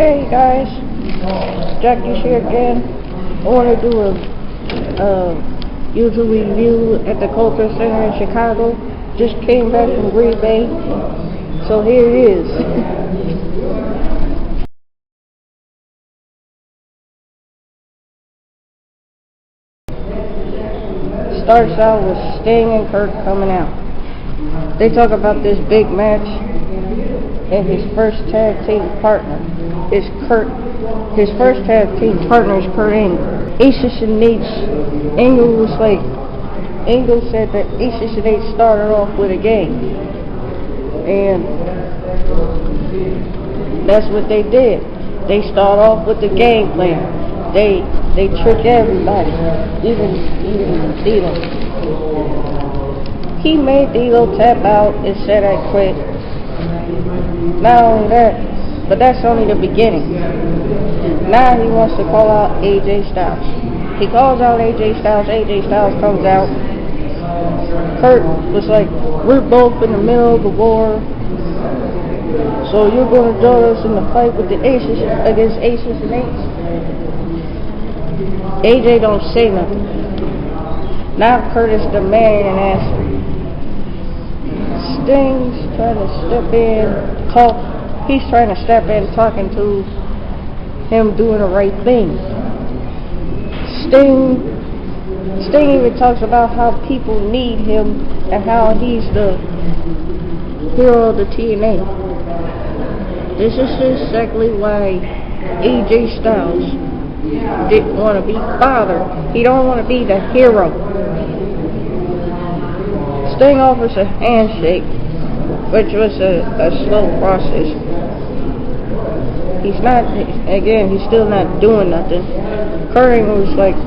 Hey guys, Jackie's here again. I want to do a YouTube review at the Culture Center in Chicago. Just came back from Green Bay, so here it is. Starts out with Sting and Kurt coming out. They talk about this big match, and his first tag team partner is Kurt. His first tag team partner is Kurt Angle. Aces and Nates. Angle said that Aces and Nates started off with a game, and that's what they did. They start off with the game plan. They trick everybody, even D'Lo. He made D'Lo tap out and said I quit. Not only that, but that's only the beginning. Now he wants to call out AJ Styles. He calls out AJ Styles. AJ Styles comes out. Kurt was like, we're both in the middle of the war, so you're going to join us in the fight with the Aces against Aces and Eights? AJ don't say nothing. Now Kurt is demanding an answer. Sting's trying to step in, talk. He's trying to step in, talking to him doing the right thing. Sting even talks about how people need him and how he's the hero of the TNA. This is exactly why AJ Styles didn't want to be bothered. He don't want to be the hero. Sting offers a handshake, which was a slow process. He's still not doing nothing. Kurt Angle starts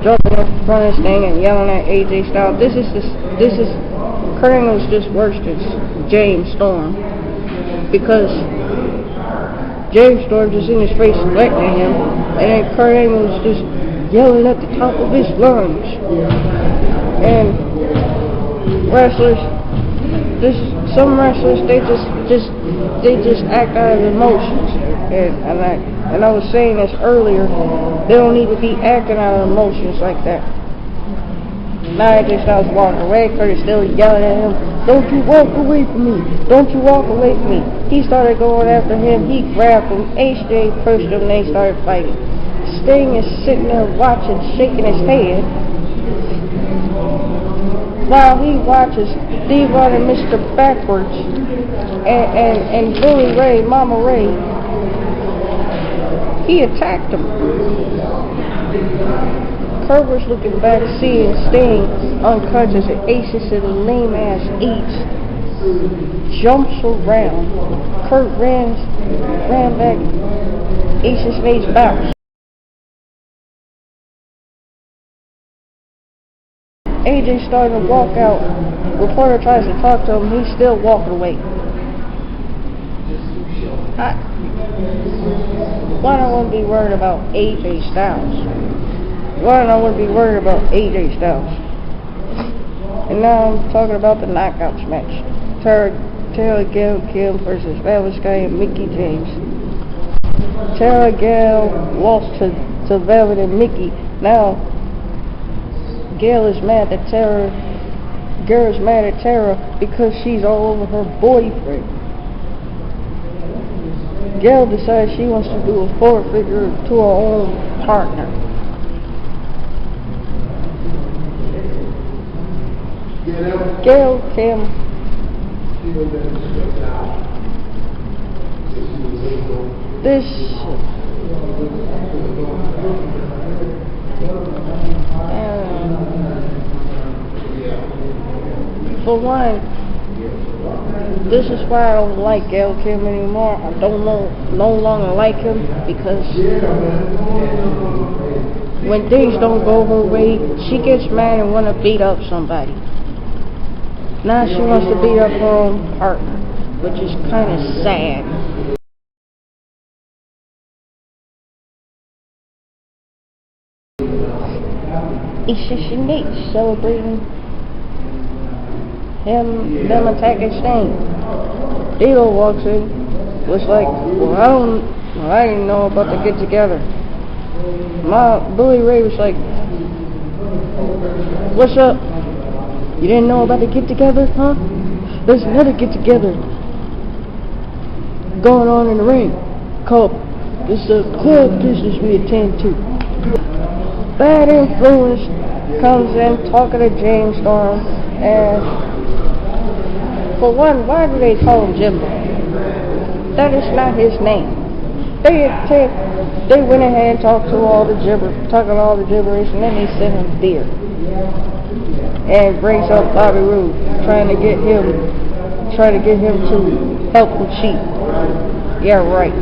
jumping in front of Sting and yelling at AJ Styles. Kurt Angle's just worse than James Storm, because James Storm just in his face threatening him, and then Kurt Angle's just yelling at the top of his lungs. And some wrestlers, they just act out of emotions. And I was saying this earlier, they don't need to be acting out of emotions like that. Now AJ Styles walking away, Kurt is still yelling at him, don't you walk away from me, don't you walk away from me. He started going after him, he grabbed him, AJ pushed him, and they started fighting. Sting is sitting there watching, shaking his head, while he watches Devon and Mr. Backwards and Bully Ray, Mama Ray. He attacked him. Kurt was looking back, seeing Sting unconscious, and Aces and lame ass Eights jumps around. Kurt ran back. Aces and Eights bounced. AJ started to walk out. Reporter tries to talk to him. He's still walking away. Why don't I want to be worried about AJ Styles? Why don't I want to be worried about AJ Styles? And now I'm talking about the Knockouts match. Tara Gail Kim versus Velvet Sky and Mickie James. Tara Gail lost to Velvet and Mickie. Now Gail is mad at Tara because she's all over her boyfriend. Gail decides she wants to do a forward figure to her own partner. Gail Kim for one, this is why I don't like Gail Kim anymore. I no longer like him, because when things don't go her way, she gets mad and want to beat up somebody. Now she wants to beat up her own partner, which is kind of sad. Aces and Eights celebrating them attacking Sting. D'Lo walks in. was like, well, I didn't know about the get together. Bully Ray was like, what's up? You didn't know about the get together, huh? There's another get together going on in the ring called, it's a club business we attend to. Bad Influence comes in talking to James Storm, and for one, why do they call him Jimbo? That is not his name. They went ahead and talked to all the gibberish, and then they sent him beer. And brings up Bobby Roode, trying to get him to help him cheat. Yeah, right.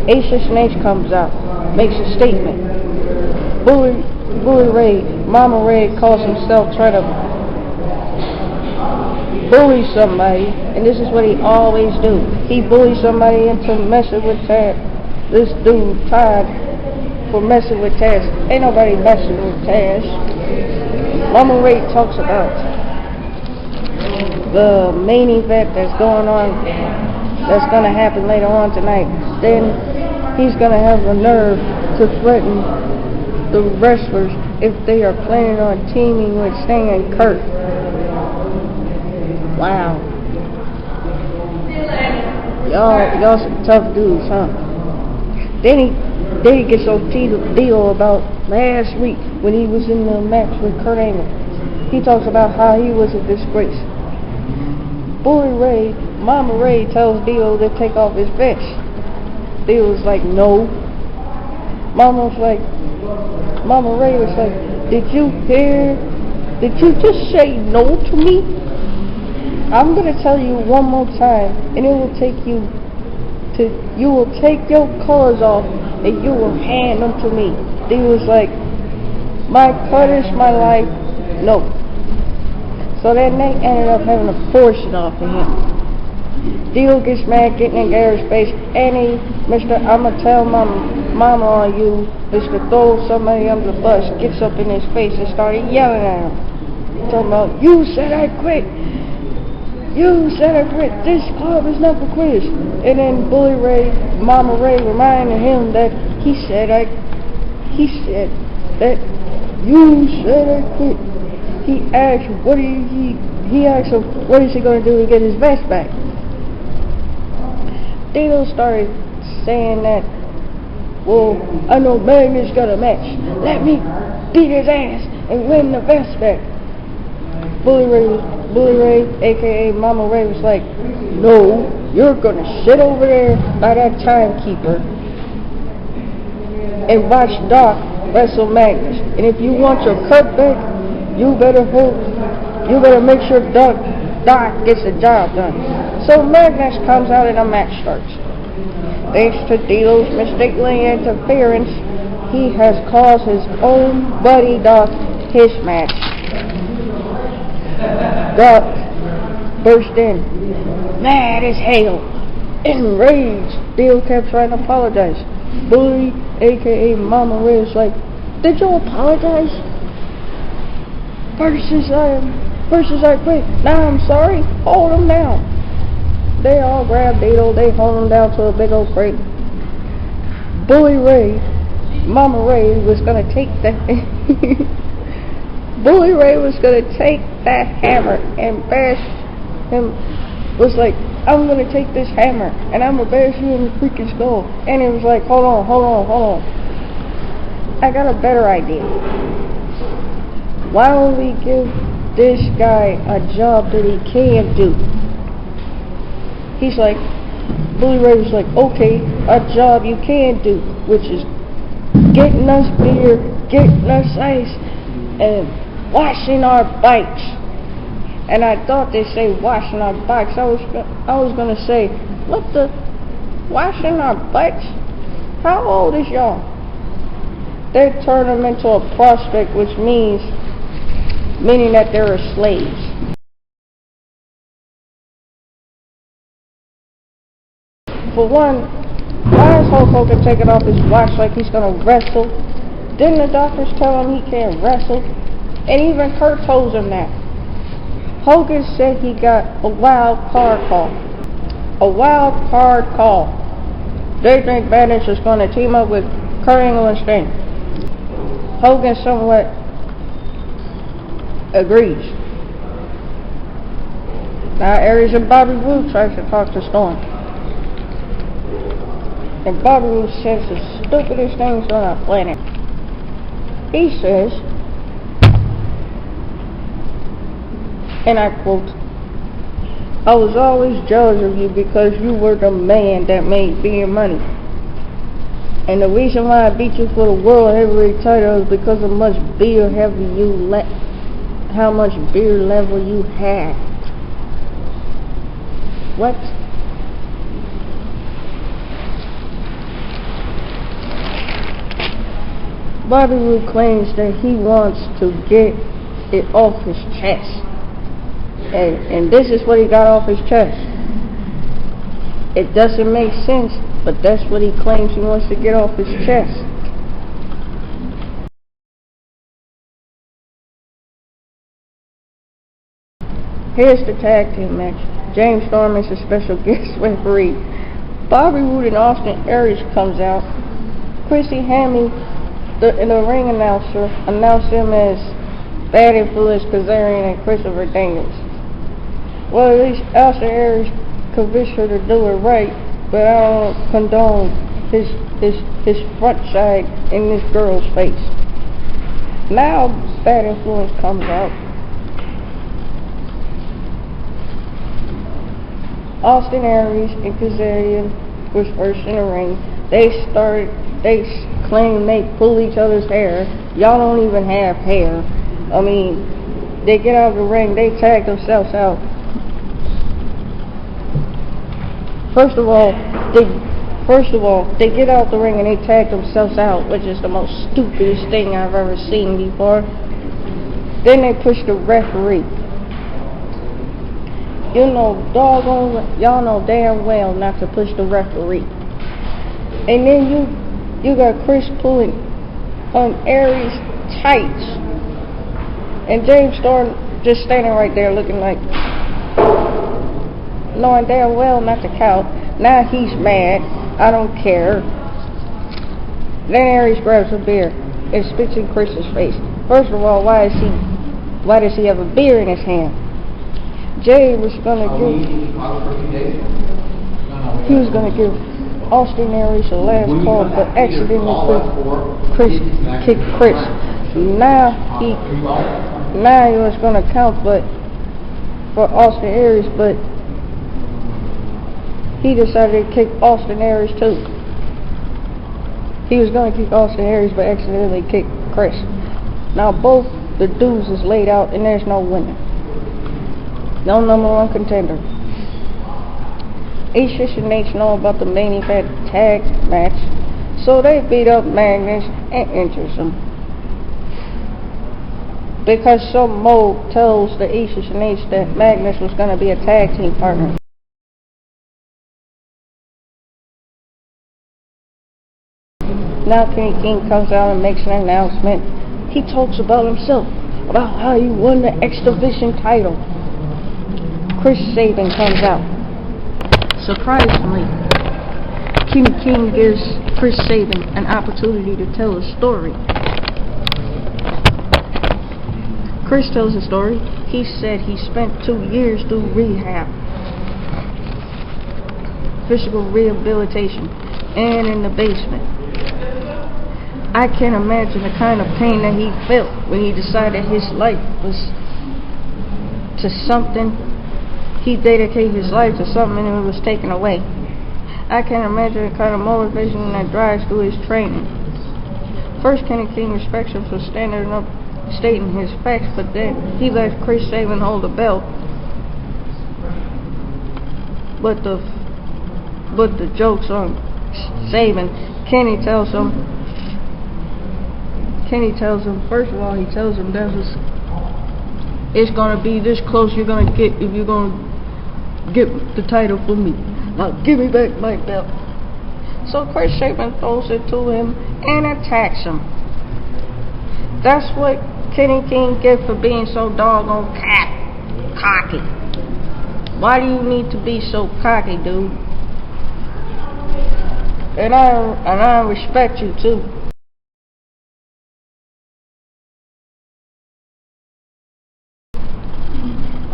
Ace of Snakes comes out, makes a statement. Bully Ray, Mama Ray calls himself trying to bully somebody, and this is what he always do. He bullies somebody into messing with Taz. This dude, Todd, for messing with Taz. Ain't nobody messing with Taz. Mama Ray talks about the main event that's going on, that's going to happen later on tonight. Then he's going to have the nerve to threaten the wrestlers if they are planning on teaming with Sting and Kurt. Wow. Y'all some tough dudes, huh? Then he gets so deal about last week when he was in the match with Kurt Angle. He talks about how he was a disgrace. Bully Ray, Mama Ray tells Dio to take off his vest. Dio's like, no. Mama Ray was like, did you just say no to me? I'm going to tell you one more time, and you will take your clothes off, and you will hand them to me. He was like, my cut is my life, no. So that night ended up having a portion off of him. Dio gets mad, getting in Gary's face, and I'ma tell mama on you, Mr. Throw somebody under the bus, gets up in his face and started yelling at him. Talking about, you said I quit. You said I quit. This club is not for quitters. And then Bully Ray, Mama Ray reminded him that he said that you said I quit. He asked him what is he going to do to get his vest back. Dino started saying that, well, I know Magnus got a match. Let me beat his ass and win the vest back. Bully Ray, aka Mama Ray, was like, no, you're gonna sit over there by that timekeeper and watch Doc wrestle Magnus. And if you want your cut back, you better make sure Doc gets the job done. So Magnus comes out and a match starts. Thanks to Dino's mistakenly interference, he has caused his own buddy Doc his match. Doc burst in, mad as hell, enraged. Dio kept trying to apologize. Bully, aka Mama Ray, was like, did you apologize? Versus I quit. Now I'm sorry. Hold him down. They all grabbed Dino. They hold him down to a big old crate. Bully Ray, Mama Ray was gonna take that. Bully Ray was gonna take that hammer and bash him. Was like, I'm gonna take this hammer and I'm gonna bash you in the freaking skull. And it was like, hold on. I got a better idea. Why don't we give this guy a job that he can do? He's like, Bully Ray was like, okay, a job you can do, which is getting us beer, getting us ice, and washing our bikes. And I thought they say washing our bikes. I was gonna say, what the, washing our bikes? How old is y'all? They turn them into a prospect, which meaning that they're slaves. For one, why is Hulk Hogan taking off his watch like he's gonna wrestle? Didn't the doctors tell him he can't wrestle? And even Kurt told him that. Hogan said he got a wild card call. a wild card call. They think Badass is going to team up with Kurt Angle and Sting. Hogan somewhat agrees. Now Aries and Bobby Roode tries to talk to Storm. And Bobby Roode says the stupidest things on the planet. He says, and I quote, "I was always jealous of you because you were the man that made beer money. And the reason why I beat you for the world heavyweight title is because of how much beer level you had." What? Bobby Roode claims that he wants to get it off his chest. And this is what he got off his chest. It doesn't make sense, but that's what he claims he wants to get off his chest. Here's the tag team match. James Storm is a special guest referee. Bobby Roode and Austin Aries comes out. Christy Hemme, the ring announcer, announced him as Bad Influence Kazarian and Christopher Daniels. Well, at least Austin Aries convinced her to do it right, but I don't condone his front side in this girl's face. Now Bad Influence comes out. Austin Aries and Kazarian was first in the ring. They claim they pull each other's hair. Y'all don't even have hair. I mean, they get out of the ring, they tag themselves out. First of all, they get out the ring and they tag themselves out, which is the most stupidest thing I've ever seen before. Then they push the referee. Y'all know damn well not to push the referee. And then you got Chris pulling on Aries' tights. And James Storm just standing right there looking like, knowing damn well not to count. Now he's mad. I don't care. Then Aries grabs a beer and spits in Chris's face. First of all, why does he have a beer in his hand? Jay was gonna give Austin Aries a last call, but accidentally kicked Chris. Now he was gonna count, but for Austin Aries, but he decided to kick Austin Aries too. He was gonna kick Austin Aries, but accidentally kicked Chris. Now both the dudes is laid out, and there's no winner. No #1 contender. Aces and Nates know about the main event tag match, so they beat up Magnus and injures him. Because some Mo tells the Aces and Nates that Magnus was going to be a tag team partner. Now Kenny King comes out and makes an announcement. He talks about himself, about how he won the X Division title. Chris Sabin comes out. Surprisingly, Kenny King gives Chris Sabin an opportunity to tell a story. Chris tells a story. He said he spent 2 years through rehab, physical rehabilitation, and in the basement. I can't imagine the kind of pain that he felt when he decided his life was to something. He dedicated his life to something and it was taken away. I can't imagine the kind of motivation that drives through his training. First, Kenny King respects him for standing up, stating his facts, but then he lets Chris Sabin hold the belt. But the joke's on Sabin. Kenny tells him, first of all, he tells him that it's gonna be this close you're gonna get if you're gonna get the title from me. Now give me back my belt. So Chris Sabin throws it to him and attacks him. That's what Kenny King gets for being so doggone cocky. Why do you need to be so cocky, dude? And I respect you too.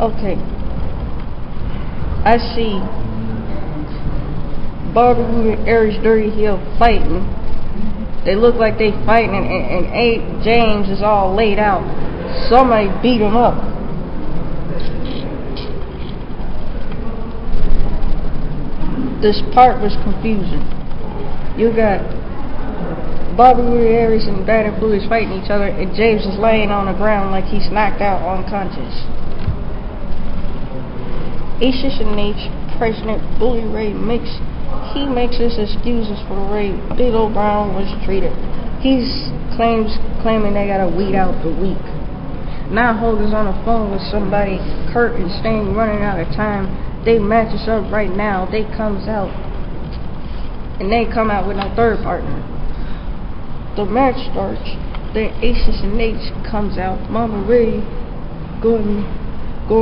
Okay. I see Bobby Roode and Aries Dirty Hill fighting. They look like they fighting, and James is all laid out. Somebody beat him up. This part was confusing. You got Bobby Roode, Aries, and Bad and Blue is fighting each other, and James is laying on the ground like he's knocked out unconscious. Aces and H, President Bully Ray makes his excuses for the way Bill Brown was treated. He's claiming they gotta weed out the weak. Now Hogan's on the phone with somebody. Kurt and Sting running out of time. They match us up right now. They comes out, and they come out with no third partner. The match starts. Then Aces and H comes out. Mama Ray going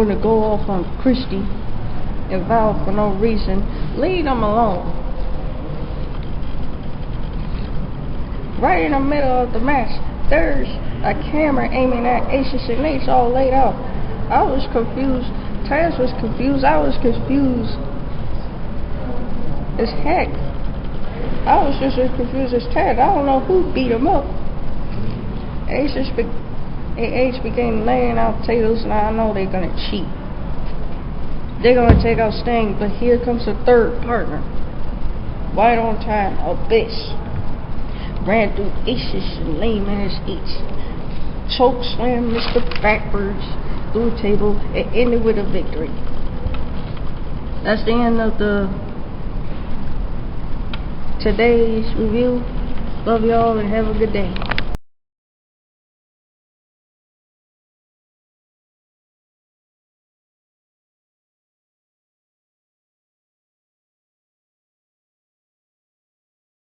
to go off on Christy and Val for no reason. Leave them alone. Right in the middle of the match, there's a camera aiming at Aces and H all laid out. I was confused. Taz was confused. I was confused as heck. I was just as confused as Taz. I don't know who beat him up. H began laying out tables, and I know they're gonna cheat. They're gonna take out Sting, but here comes the third partner. Right on time, Abyss. Ran through Aces and layman as H. Choke slam Mr. Backwards through a table and ended with a victory. That's the end of today's review. Love y'all and have a good day.